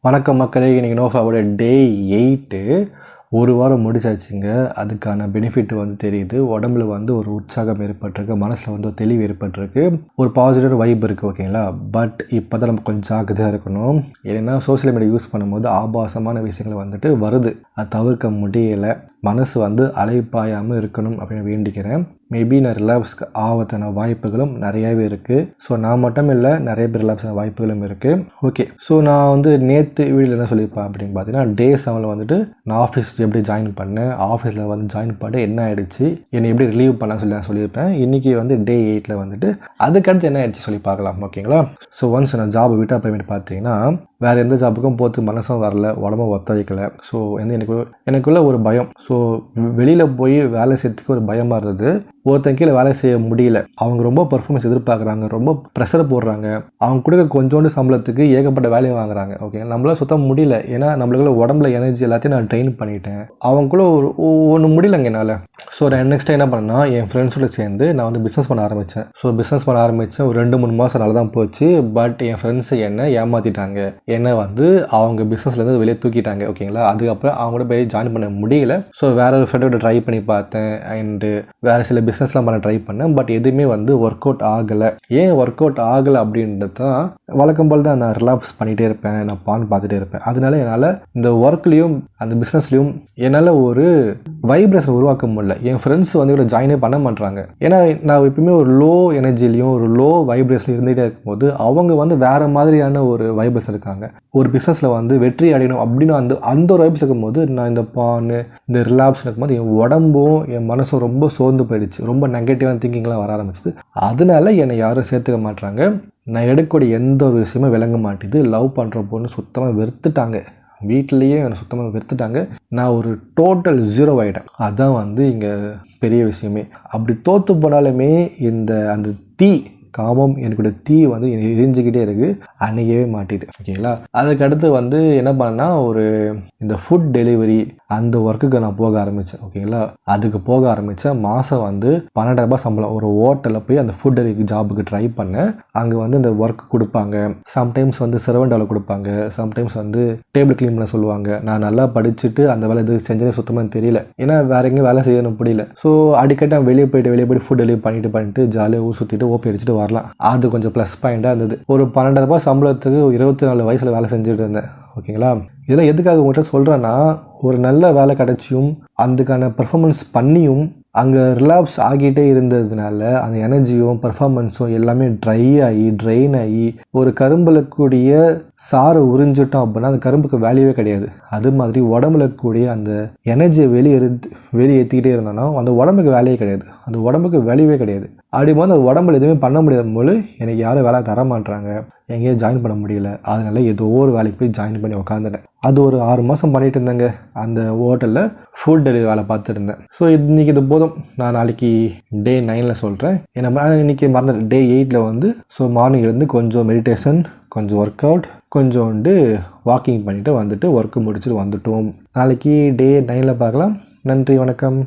வணக்கம் மக்களே, இன்றைக்கி நோஃபாவோட டே 8 ஒரு வாரம் முடிச்சாச்சுங்க. அதுக்கான பெனிஃபிட் தெரியுது. உடம்புல ஒரு உற்சாகம் ஏற்பட்டிருக்கு, மனசில் ஒரு தெளிவு ஏற்பட்டிருக்கு, ஒரு பாசிட்டிவ் வைப் இருக்குது. ஓகேங்களா? பட் இப்போ தான் நம்ம கொஞ்சம் ஜாக்கிரதையாக இருக்கணும். ஏன்னா சோசியல் மீடியா யூஸ் பண்ணும்போது ஆபாசமான விஷயங்கள் வருது. அது தவிர்க்க முடியலை. மனசு அலைப்பாயாமல் இருக்கணும் அப்படின்னு வேண்டிக்கிறேன். மேபி நான் ரிலாக்ஸ்க்கு ஆவத்தான வாய்ப்புகளும் நிறையாவே இருக்குது. ஸோ நான் மட்டும் இல்லை, நிறைய பேர் ரிலாக்ஸ் ஆன வாய்ப்புகளும் இருக்குது. ஓகே, ஸோ நான் நேற்று வீடியோவில் என்ன சொல்லியிருப்பேன் அப்படின்னு பார்த்தீங்கன்னா, டே 7 நான் ஆஃபீஸ் எப்படி ஜாயின் பண்ணேன், ஆஃபீஸில் ஜாயின் பண்ண என்ன ஆகிடுச்சு, என்னை எப்படி ரிலீவ் பண்ண சொல்லி நான் சொல்லியிருப்பேன். இன்றைக்கி டே 8 அதுக்கடுத்து என்ன ஆகிடுச்சு சொல்லி பார்க்கலாம். ஓகேங்களா? ஸோ ஒன்ஸ் நான் ஜாபை விட்டு அப்புறமேட்டு பார்த்தீங்கன்னா வேறு எந்த ஜாப்புக்கும் போகிறதுக்கு மனசும் வரல, உடம்பு ஒத்துழைக்கலை. ஸோ எனக்குள்ள ஒரு பயம். ஸோ வெளியில் போய் வேலை செய்யறதுக்கு ஒரு பயமாக இருந்தது. ஒருத்தன் கீழே வேலை செய்ய முடியல. அவங்க ரொம்ப பர்ஃபார்மன்ஸ் எதிர்பார்க்குறாங்க, ரொம்ப ப்ரெஷர் போடுறாங்க. அவங்க கொடுக்க கொஞ்சோண்டு சம்பளத்துக்கு ஏகப்பட்ட வேலையை வாங்குறாங்க. ஓகே, நம்மளால் சுத்தம் முடியல. ஏன்னா நம்மளுக்குள்ள உடம்புல எனர்ஜி எல்லாத்தையும் நான் ட்ரெயின் பண்ணிட்டேன். அவங்களுக்குள்ள ஒன்று முடியலைங்க என்னால். ஸோ நான் நெக்ஸ்ட் என்ன பண்ணேன்னா, என் ஃப்ரெண்ட்ஸோட சேர்ந்து நான் பிஸ்னஸ் பண்ண ஆரம்பித்தேன். ஸோ பிஸ்னஸ் பண்ண ஆரம்பித்தேன். ஒரு 2-3 மாதம் நல்லா தான் போச்சு. பட் என் ஃப்ரெண்ட்ஸை என்னை ஏமாற்றிட்டாங்க. என்னை அவங்க பிஸ்னஸ்லேருந்து வெளியே தூக்கிட்டாங்க. ஓகேங்களா? அதுக்கப்புறம் அவங்களோட போய் ஜாயின் பண்ண முடியல. ஸோ வேற ஒரு ஃப்ரெண்டோட ட்ரை பண்ணி பார்த்தேன். அண்டு வேறு சில பிஸ்னஸ்லாம் பண்ண ட்ரை பண்ணேன். பட் எதுவுமே ஒர்க் அவுட் ஆகலை. ஏன் ஒர்க் அவுட் ஆகலை அப்படின்றது தான் வழக்கம் போல் தான் நான் ரிலாக்ஸ் பண்ணிகிட்டே இருப்பேன், நான் பார்த்துட்டே இருப்பேன். அதனால என்னால் இந்த ஒர்க்லேயும் அந்த பிஸ்னஸ்லேயும் என்னால் ஒரு வைப்ரேஷன் உருவாக்க முடியல. என் ஃப்ரெண்ட்ஸ் இதில் ஜாயினே பண்ண மாட்டாங்க. ஏன்னா நான் எப்பவுமே ஒரு லோ எனர்ஜிலையும் ஒரு லோ வைப்ரேஷன் இருந்துகிட்டே இருக்கும்போது அவங்க வேறு மாதிரியான ஒரு வைப்ரேஷன் இருக்காங்க. ஒரு பிஸ்னஸில் வெற்றி அடையணும் அப்படின்னு அந்த ஒரு வைப்ஸ் இருக்கும்போது நான் இந்த ரிலாக்ஸ் இருக்கும்போது என் உடம்பும் என் மனசும் ரொம்ப சோர்ந்து போயிடுச்சு. ரொம்ப நெகட்டிவான திங்கிங்லாம் வர ஆரம்பிச்சிது. அதனால என்னை யாரும் சேர்த்துக்க மாட்டாங்க. நான் எடுக்கக்கூடிய எந்த ஒரு விஷயமும் விளங்க மாட்டேது. லவ் பண்ணுற பொண்ணு சுத்தமாக வெறுத்துட்டாங்க. வீட்டிலையே என்னை சுத்தமாக வெறுத்துட்டாங்க. நான் ஒரு டோட்டல் 0 ஆகிட்டேன். அதுதான் இங்கே பெரிய விஷயமே. அப்படி தோற்று போனாலுமே அந்த காமம் எனக்குடைய தீ எரிஞ்சுக்கிட்டே இருக்குது, அணையவே மாட்டேது. ஓகேங்களா? அதுக்கடுத்து என்ன பண்ணேன்னா, இந்த ஃபுட் டெலிவரி அந்த ஒர்க்குக்கு நான் போக ஆரம்பித்தேன். ஓகேங்களா? அதுக்கு போக ஆரம்பித்தேன். மாதம் 12,000 சம்பளம். ஒரு ஹோட்டலில் போய் அந்த ஃபுட் டெலிவரி ஜாபுக்கு ட்ரை பண்ணேன். அங்கே இந்த ஒர்க் கொடுப்பாங்க. சம்டைம்ஸ் சர்வெண்ட் வேலை கொடுப்பாங்க. சம்டைம்ஸ் டேபிள் க்ளீன் பண்ண சொல்லுவாங்க. நான் நல்லா படிச்சுட்டு அந்த வேலை எது செஞ்சேன்னு சுத்தமாக தெரியல. ஏன்னா வேற எங்கேயும் வேலை செய்யணும் முடியல. ஸோ அடிக்கடி நான் வெளியே போயிட்டு ஃபுட் டெலிவரி பண்ணிட்டு ஜாலியாக ஊர் சுற்றிட்டு ஓப்பி அடிச்சுட்டு வரலாம். அது கொஞ்சம் ப்ளஸ் பாயிண்டாக இருந்தது. ஒரு 12,000 சம்பளத்துக்கு 24 வயசில் வேலை செஞ்சுட்டு இருந்தேன். ஓகேங்களா? இதெல்லாம் எதுக்காக உங்கள்கிட்ட சொல்கிறேன்னா, ஒரு நல்ல வேலை கிடச்சியும் அதுக்கான பர்ஃபார்மன்ஸ் பண்ணியும் அங்கே ரிலாக்ஸ் ஆகிட்டே இருந்ததுனால அந்த எனர்ஜியும் பர்ஃபார்மன்ஸும் எல்லாமே ட்ரெயின் ஆகி ஒரு கரும்பில் கூடிய சாரை உறிஞ்சிட்டோம் அப்படின்னா அந்த கரும்புக்கு வேல்யூவே கிடையாது. அது மாதிரி உடம்புல கூடிய அந்த எனர்ஜியை வெளியேற்றிக்கிட்டே இருந்தோன்னா அந்த உடம்புக்கு வேலையே கிடையாது. அந்த உடம்புக்கு வேல்யூவே கிடையாது. அப்படிங்கும்போது அந்த உடம்புல எதுவுமே பண்ண முடியாத போது எனக்கு யாரும் வேலை தர மாட்டாங்க, எங்கேயும் ஜாயின் பண்ண முடியல. அதனால ஏதோ ஒரு வேலைக்கு போய் ஜாயின் பண்ணி உக்காந்துட்டேன். அது ஒரு 6 மாதம் பண்ணிட்டு இருந்தேங்க. அந்த ஹோட்டலில் ஃபுட் டெலிவரி வேலை பார்த்துட்டு இருந்தேம். ஸோ இன்றைக்கி இது போதும். நான் நாளைக்கு டே 9 சொல்கிறேன். ஏன்னா இன்றைக்கி மறந்த டே 8 ஸோ மார்னிங் இருந்து கொஞ்சம் மெடிடேஷன், கொஞ்சம் ஒர்க் அவுட், கொஞ்சோண்டு வாக்கிங் பண்ணிவிட்டு ஒர்க்கு முடிச்சுட்டு வந்துட்டோம். நாளைக்கு டே 9 பார்க்கலாம். நன்றி, வணக்கம்.